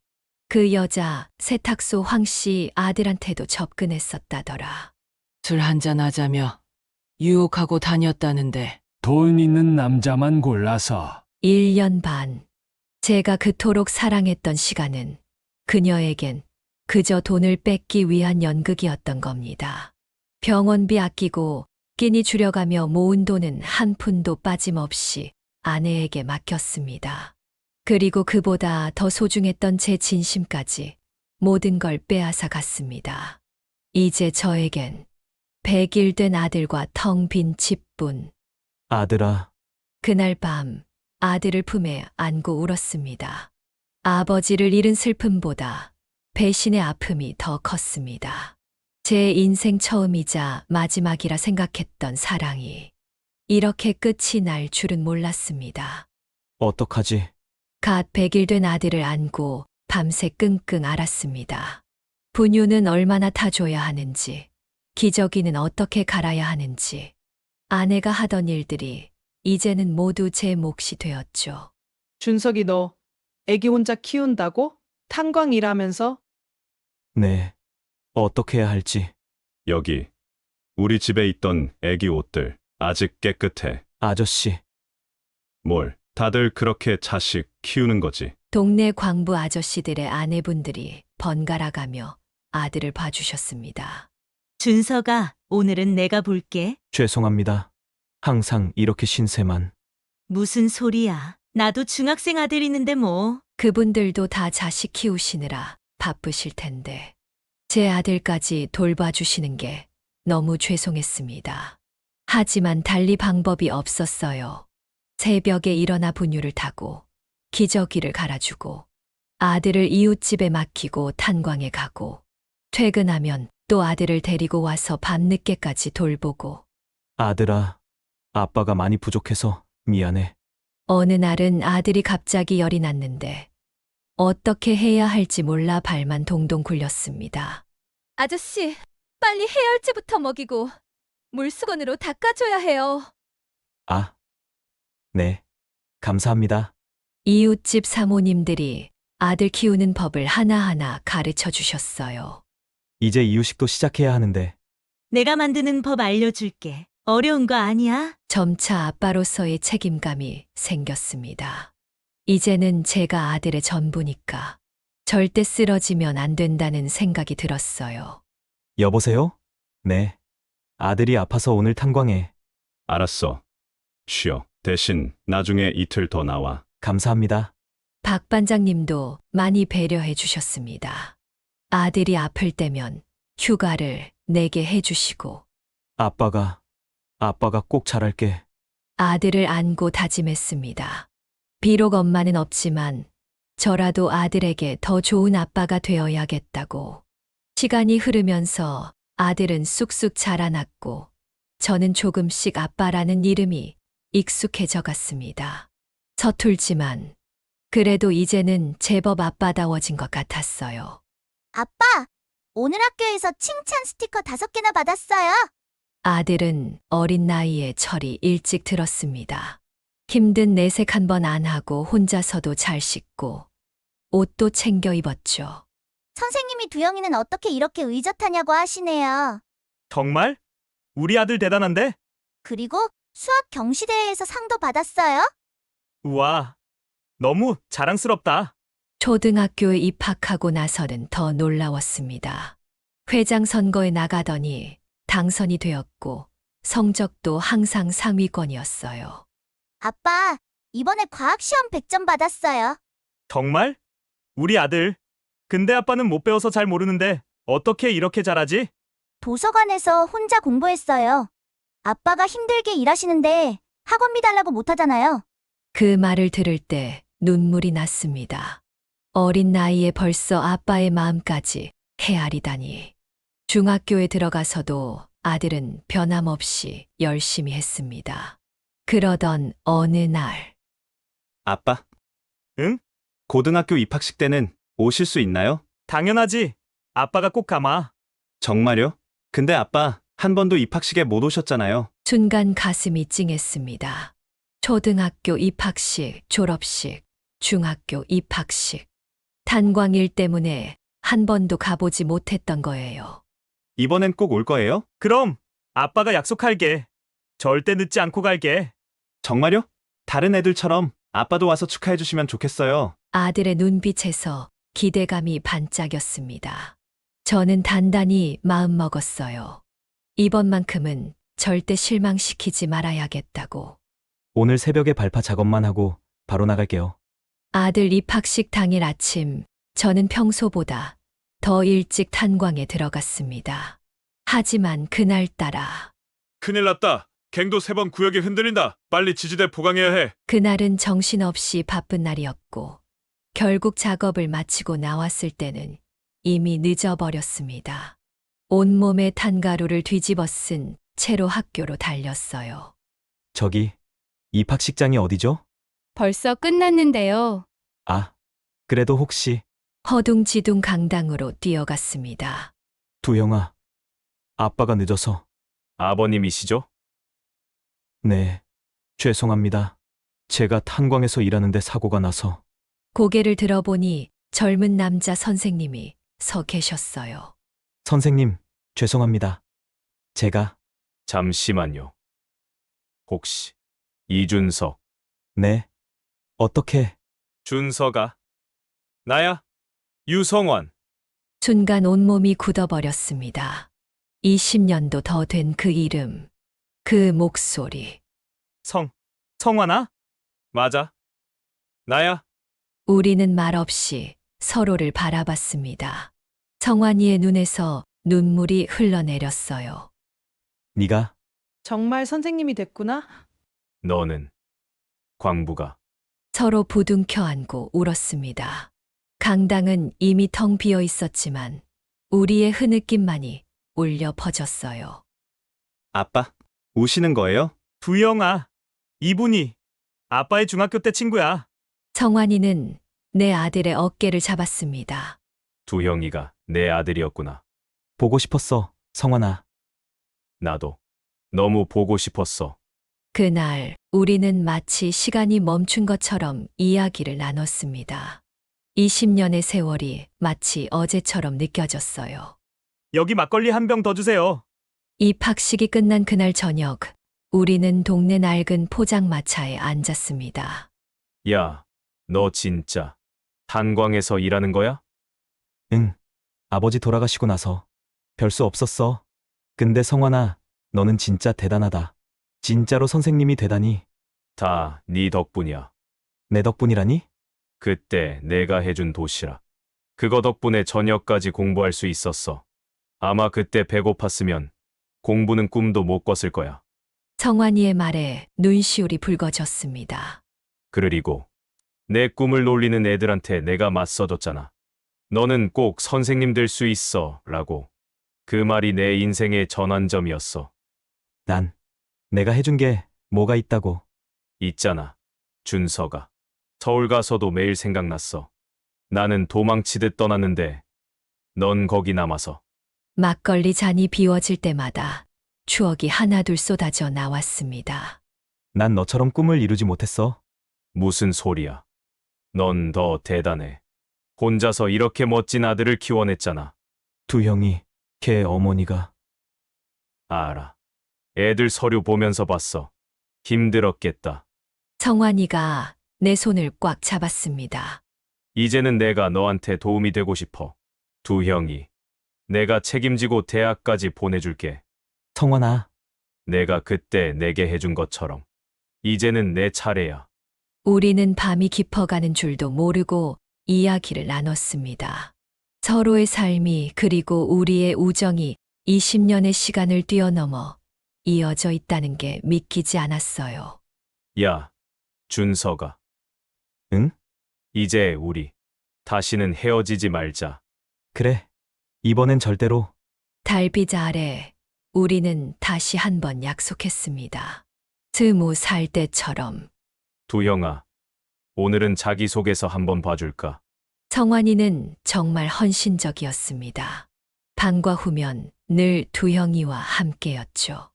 Speaker 3: 그 여자 세탁소 황 씨 아들한테도 접근했었다더라.
Speaker 11: 술 한잔 하자며 유혹하고 다녔다는데.
Speaker 14: 돈 있는 남자만 골라서.
Speaker 3: 1년 반. 제가 그토록 사랑했던 시간은 그녀에겐 그저 돈을 뺏기 위한 연극이었던 겁니다. 병원비 아끼고 끼니 줄여가며 모은 돈은 한 푼도 빠짐없이 아내에게 맡겼습니다. 그리고 그보다 더 소중했던 제 진심까지 모든 걸 빼앗아 갔습니다. 이제 저에겐 100일 된 아들과 텅 빈 집뿐.
Speaker 9: 아들아.
Speaker 3: 그날 밤 아들을 품에 안고 울었습니다. 아버지를 잃은 슬픔보다 배신의 아픔이 더 컸습니다. 제 인생 처음이자 마지막이라 생각했던 사랑이 이렇게 끝이 날 줄은 몰랐습니다.
Speaker 9: 어떡하지?
Speaker 3: 갓 100일 된 아들을 안고 밤새 끙끙 앓았습니다. 분유는 얼마나 타줘야 하는지, 기저귀는 어떻게 갈아야 하는지, 아내가 하던 일들이 이제는 모두 제 몫이 되었죠.
Speaker 15: 준석이 너 애기 혼자 키운다고? 탄광 일하면서?
Speaker 9: 네. 어떻게 해야 할지.
Speaker 5: 여기. 우리 집에 있던 애기 옷들 아직 깨끗해.
Speaker 9: 아저씨.
Speaker 5: 뭘, 다들 그렇게 자식 키우는 거지.
Speaker 3: 동네 광부 아저씨들의 아내분들이 번갈아 가며 아들을 봐주셨습니다.
Speaker 16: 준석아, 오늘은 내가 볼게.
Speaker 9: 죄송합니다. 항상 이렇게 신세만.
Speaker 16: 무슨 소리야. 나도 중학생 아들 있는데 뭐.
Speaker 3: 그분들도 다 자식 키우시느라 바쁘실 텐데 제 아들까지 돌봐주시는 게 너무 죄송했습니다. 하지만 달리 방법이 없었어요. 새벽에 일어나 분유를 타고 기저귀를 갈아주고 아들을 이웃집에 맡기고 탄광에 가고 퇴근하면 또 아들을 데리고 와서 밤늦게까지 돌보고.
Speaker 9: 아들아, 아빠가 많이 부족해서 미안해.
Speaker 3: 어느 날은 아들이 갑자기 열이 났는데 어떻게 해야 할지 몰라 발만 동동 굴렸습니다.
Speaker 17: 아저씨, 빨리 해열제부터 먹이고 물수건으로 닦아줘야 해요.
Speaker 9: 아, 네. 감사합니다.
Speaker 3: 이웃집 사모님들이 아들 키우는 법을 하나하나 가르쳐 주셨어요.
Speaker 9: 이제 이유식도 시작해야 하는데.
Speaker 16: 내가 만드는 법 알려줄게. 어려운 거 아니야?
Speaker 3: 점차 아빠로서의 책임감이 생겼습니다. 이제는 제가 아들의 전부니까 절대 쓰러지면 안 된다는 생각이 들었어요.
Speaker 9: 여보세요? 네. 아들이 아파서 오늘 탄광에.
Speaker 5: 알았어. 쉬어. 대신 나중에 이틀 더 나와.
Speaker 9: 감사합니다.
Speaker 3: 박 반장님도 많이 배려해 주셨습니다. 아들이 아플 때면 휴가를 내게 해주시고.
Speaker 9: 아빠가 꼭 잘할게.
Speaker 3: 아들을 안고 다짐했습니다. 비록 엄마는 없지만 저라도 아들에게 더 좋은 아빠가 되어야겠다고. 시간이 흐르면서 아들은 쑥쑥 자라났고 저는 조금씩 아빠라는 이름이 익숙해져 갔습니다. 서툴지만 그래도 이제는 제법 아빠다워진 것 같았어요.
Speaker 18: 아빠, 오늘 학교에서 칭찬 스티커 5개나 받았어요.
Speaker 3: 아들은 어린 나이에 철이 일찍 들었습니다. 힘든 내색 한 번 안 하고 혼자서도 잘 씻고 옷도 챙겨 입었죠.
Speaker 18: 선생님이 두영이는 어떻게 이렇게 의젓하냐고 하시네요.
Speaker 9: 정말? 우리 아들 대단한데?
Speaker 18: 그리고 수학 경시대회에서 상도 받았어요.
Speaker 9: 우와, 너무 자랑스럽다.
Speaker 3: 초등학교에 입학하고 나서는 더 놀라웠습니다. 회장 선거에 나가더니 당선이 되었고 성적도 항상 상위권이었어요.
Speaker 18: 아빠, 이번에 과학시험 100점 받았어요.
Speaker 9: 정말? 우리 아들. 근데 아빠는 못 배워서 잘 모르는데 어떻게 이렇게 잘하지?
Speaker 18: 도서관에서 혼자 공부했어요. 아빠가 힘들게 일하시는데 학원비 달라고 못하잖아요.
Speaker 3: 그 말을 들을 때 눈물이 났습니다. 어린 나이에 벌써 아빠의 마음까지 헤아리다니. 중학교에 들어가서도 아들은 변함없이 열심히 했습니다. 그러던 어느 날.
Speaker 9: 아빠. 응? 고등학교 입학식 때는 오실 수 있나요? 당연하지. 아빠가 꼭 가마. 정말요? 근데 아빠 한 번도 입학식에 못 오셨잖아요.
Speaker 3: 순간 가슴이 찡했습니다. 초등학교 입학식, 졸업식, 중학교 입학식. 탄광일 때문에 한 번도 가보지 못했던 거예요.
Speaker 9: 이번엔 꼭 올 거예요? 그럼 아빠가 약속할게. 절대 늦지 않고 갈게. 정말요? 다른 애들처럼 아빠도 와서 축하해 주시면 좋겠어요.
Speaker 3: 아들의 눈빛에서 기대감이 반짝였습니다. 저는 단단히 마음먹었어요. 이번만큼은 절대 실망시키지 말아야겠다고.
Speaker 9: 오늘 새벽에 발파 작업만 하고 바로 나갈게요.
Speaker 3: 아들 입학식 당일 아침, 저는 평소보다 더 일찍 탄광에 들어갔습니다. 하지만 그날따라
Speaker 5: 큰일 났다. 갱도 3번 구역이 흔들린다. 빨리 지지대 보강해야 해.
Speaker 3: 그날은 정신없이 바쁜 날이었고 결국 작업을 마치고 나왔을 때는 이미 늦어버렸습니다. 온몸에 탄가루를 뒤집어 쓴 채로 학교로 달렸어요.
Speaker 9: 저기, 입학식장이 어디죠?
Speaker 17: 벌써 끝났는데요.
Speaker 9: 아, 그래도 혹시.
Speaker 3: 허둥지둥 강당으로 뛰어갔습니다.
Speaker 9: 두영아, 아빠가 늦어서.
Speaker 4: 아버님이시죠?
Speaker 9: 네, 죄송합니다. 제가 탄광에서 일하는데 사고가 나서.
Speaker 3: 고개를 들어보니 젊은 남자 선생님이 서 계셨어요.
Speaker 9: 선생님, 죄송합니다. 제가.
Speaker 4: 잠시만요. 혹시 이준석.
Speaker 9: 네. 어떻게?
Speaker 4: 준석아. 나야. 유성원.
Speaker 3: 순간 온몸이 굳어버렸습니다. 20년도 더 된 그 이름, 그 목소리.
Speaker 4: 성환아? 맞아. 나야.
Speaker 3: 우리는 말없이 서로를 바라봤습니다. 성환이의 눈에서 눈물이 흘러내렸어요.
Speaker 9: 네가
Speaker 15: 정말 선생님이 됐구나.
Speaker 4: 너는 광부가.
Speaker 3: 서로 부둥켜 안고 울었습니다. 강당은 이미 텅 비어 있었지만 우리의 흐느낌만이 울려 퍼졌어요.
Speaker 9: 아빠, 우시는 거예요?
Speaker 19: 두영아, 이분이 아빠의 중학교 때 친구야.
Speaker 3: 성환이는 내 아들의 어깨를 잡았습니다.
Speaker 4: 두형이가 내 아들이었구나.
Speaker 9: 보고 싶었어, 성환아.
Speaker 4: 나도 너무 보고 싶었어.
Speaker 3: 그날 우리는 마치 시간이 멈춘 것처럼 이야기를 나눴습니다. 20년의 세월이 마치 어제처럼 느껴졌어요.
Speaker 19: 여기 막걸리 한 병 더 주세요.
Speaker 3: 입학식이 끝난 그날 저녁, 우리는 동네 낡은 포장마차에 앉았습니다.
Speaker 4: 야, 너 진짜 탄광에서 일하는 거야?
Speaker 9: 응. 아버지 돌아가시고 나서 별 수 없었어. 근데 성환아, 너는 진짜 대단하다. 진짜로 선생님이 되다니.
Speaker 4: 다 네 덕분이야.
Speaker 9: 내 덕분이라니?
Speaker 4: 그때 내가 해준 도시락. 그거 덕분에 저녁까지 공부할 수 있었어. 아마 그때 배고팠으면 공부는 꿈도 못 꿨을 거야.
Speaker 3: 성환이의 말에 눈시울이 붉어졌습니다.
Speaker 4: 그리고 내 꿈을 놀리는 애들한테 내가 맞서줬잖아. 너는 꼭 선생님 될 수 있어 라고. 그 말이 내 인생의 전환점이었어.
Speaker 9: 난 내가 해준 게 뭐가 있다고.
Speaker 4: 있잖아. 준서가. 서울 가서도 매일 생각났어. 나는 도망치듯 떠났는데 넌 거기 남아서.
Speaker 3: 막걸리 잔이 비워질 때마다 추억이 하나둘 쏟아져 나왔습니다.
Speaker 9: 난 너처럼 꿈을 이루지 못했어.
Speaker 4: 무슨 소리야. 넌 더 대단해. 혼자서 이렇게 멋진 아들을 키워냈잖아.
Speaker 9: 두형이, 걔 어머니가.
Speaker 4: 알아. 애들 서류 보면서 봤어. 힘들었겠다.
Speaker 3: 성환이가 내 손을 꽉 잡았습니다.
Speaker 4: 이제는 내가 너한테 도움이 되고 싶어. 두형이. 내가 책임지고 대학까지 보내줄게.
Speaker 9: 성환아.
Speaker 4: 내가 그때 내게 해준 것처럼. 이제는 내 차례야.
Speaker 3: 우리는 밤이 깊어가는 줄도 모르고 이야기를 나눴습니다. 서로의 삶이 그리고 우리의 우정이 20년의 시간을 뛰어넘어 이어져 있다는 게 믿기지 않았어요.
Speaker 4: 야, 준서가.
Speaker 9: 응?
Speaker 4: 이제 우리 다시는 헤어지지 말자.
Speaker 9: 그래. 이번엔 절대로.
Speaker 3: 달빛 아래 우리는 다시 한번 약속했습니다. 20살 때처럼.
Speaker 4: 두형아, 오늘은 자기소개서 한번 봐줄까?
Speaker 3: 성환이는 정말 헌신적이었습니다. 방과 후면 늘 두형이와 함께였죠.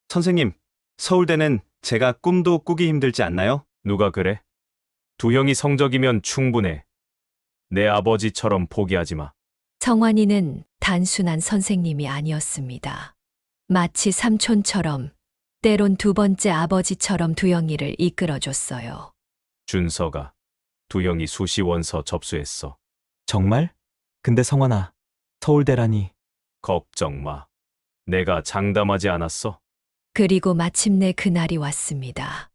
Speaker 9: 선생님, 서울대는 제가 꿈도 꾸기 힘들지 않나요?
Speaker 4: 누가 그래? 두형이 성적이면 충분해. 내 아버지처럼 포기하지 마.
Speaker 3: 성환이는 단순한 선생님이 아니었습니다. 마치 삼촌처럼, 때론 두 번째 아버지처럼 두영이를 이끌어줬어요.
Speaker 4: 준서가. 두형이 수시 원서 접수했어.
Speaker 9: 정말? 근데 성환아, 서울대라니.
Speaker 4: 걱정 마. 내가 장담하지 않았어?
Speaker 3: 그리고 마침내 그날이 왔습니다.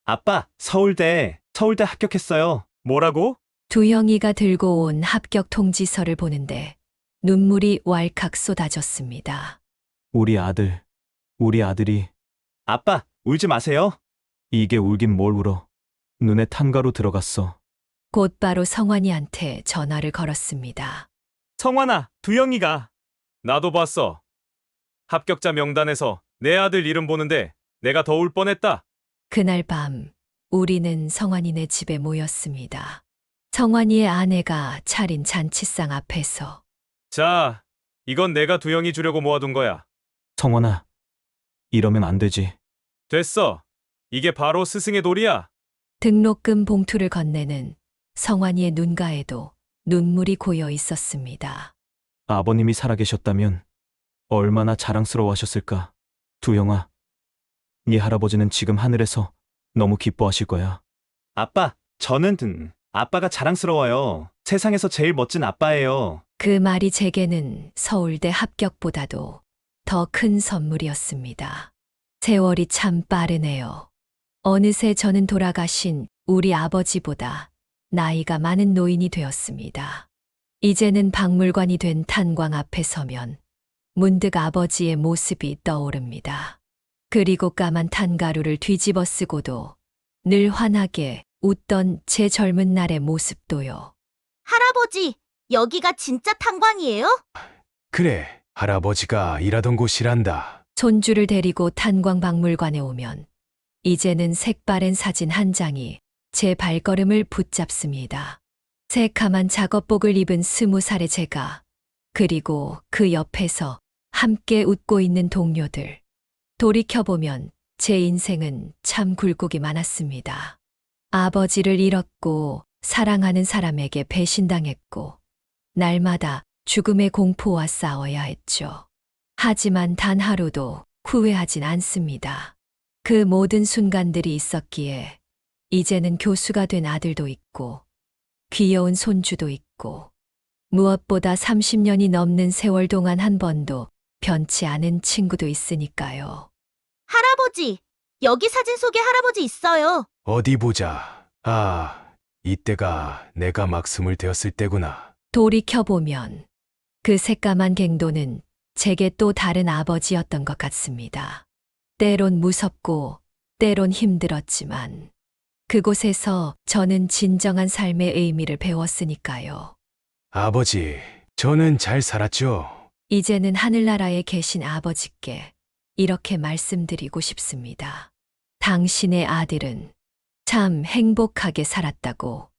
Speaker 9: 아빠, 서울대 합격했어요.
Speaker 19: 뭐라고?
Speaker 3: 두영이가 들고 온 합격 통지서를 보는데 눈물이 왈칵 쏟아졌습니다.
Speaker 9: 우리 아들이. 아빠, 울지 마세요. 이게 울긴 뭘 울어. 눈에 탄가루 들어갔어.
Speaker 3: 곧바로 성환이한테 전화를 걸었습니다.
Speaker 19: 성환아, 두영이가.
Speaker 4: 나도 봤어. 합격자 명단에서 내 아들 이름 보는데 내가 더 울 뻔했다.
Speaker 3: 그날 밤 우리는 성환이네 집에 모였습니다. 성환이의 아내가 차린 잔치상 앞에서.
Speaker 4: 자, 이건 내가 두영이 주려고 모아둔 거야.
Speaker 9: 성환아, 이러면 안 되지.
Speaker 4: 됐어. 이게 바로 스승의 도리야.
Speaker 3: 등록금 봉투를 건네는 성환이의 눈가에도 눈물이 고여 있었습니다.
Speaker 9: 아버님이 살아계셨다면 얼마나 자랑스러워하셨을까. 두영아, 네 할아버지는 지금 하늘에서 너무 기뻐하실 거야. 아빠, 저는 아빠가 자랑스러워요. 세상에서 제일 멋진 아빠예요.
Speaker 3: 그 말이 제게는 서울대 합격보다도 더 큰 선물이었습니다. 세월이 참 빠르네요. 어느새 저는 돌아가신 우리 아버지보다 나이가 많은 노인이 되었습니다. 이제는 박물관이 된 탄광 앞에 서면 문득 아버지의 모습이 떠오릅니다. 그리고 까만 탄가루를 뒤집어 쓰고도 늘 환하게 웃던 제 젊은 날의 모습도요.
Speaker 18: 할아버지, 여기가 진짜 탄광이에요?
Speaker 14: 그래, 할아버지가 일하던 곳이란다.
Speaker 3: 손주를 데리고 탄광박물관에 오면 이제는 색바랜 사진 한 장이 제 발걸음을 붙잡습니다. 새카만 작업복을 입은 20살의 제가, 그리고 그 옆에서 함께 웃고 있는 동료들. 돌이켜보면 제 인생은 참 굴곡이 많았습니다. 아버지를 잃었고 사랑하는 사람에게 배신당했고 날마다 죽음의 공포와 싸워야 했죠. 하지만 단 하루도 후회하진 않습니다. 그 모든 순간들이 있었기에 이제는 교수가 된 아들도 있고 귀여운 손주도 있고 무엇보다 30년이 넘는 세월 동안 한 번도 변치 않은 친구도 있으니까요.
Speaker 18: 할아버지, 여기 사진 속에 할아버지 있어요.
Speaker 14: 어디 보자. 아, 이때가 내가 막 20되었을 때구나.
Speaker 3: 돌이켜보면 그 새까만 갱도는 제게 또 다른 아버지였던 것 같습니다. 때론 무섭고 때론 힘들었지만 그곳에서 저는 진정한 삶의 의미를 배웠으니까요.
Speaker 14: 아버지, 저는 잘 살았죠.
Speaker 3: 이제는 하늘나라에 계신 아버지께 이렇게 말씀드리고 싶습니다. 당신의 아들은 참 행복하게 살았다고.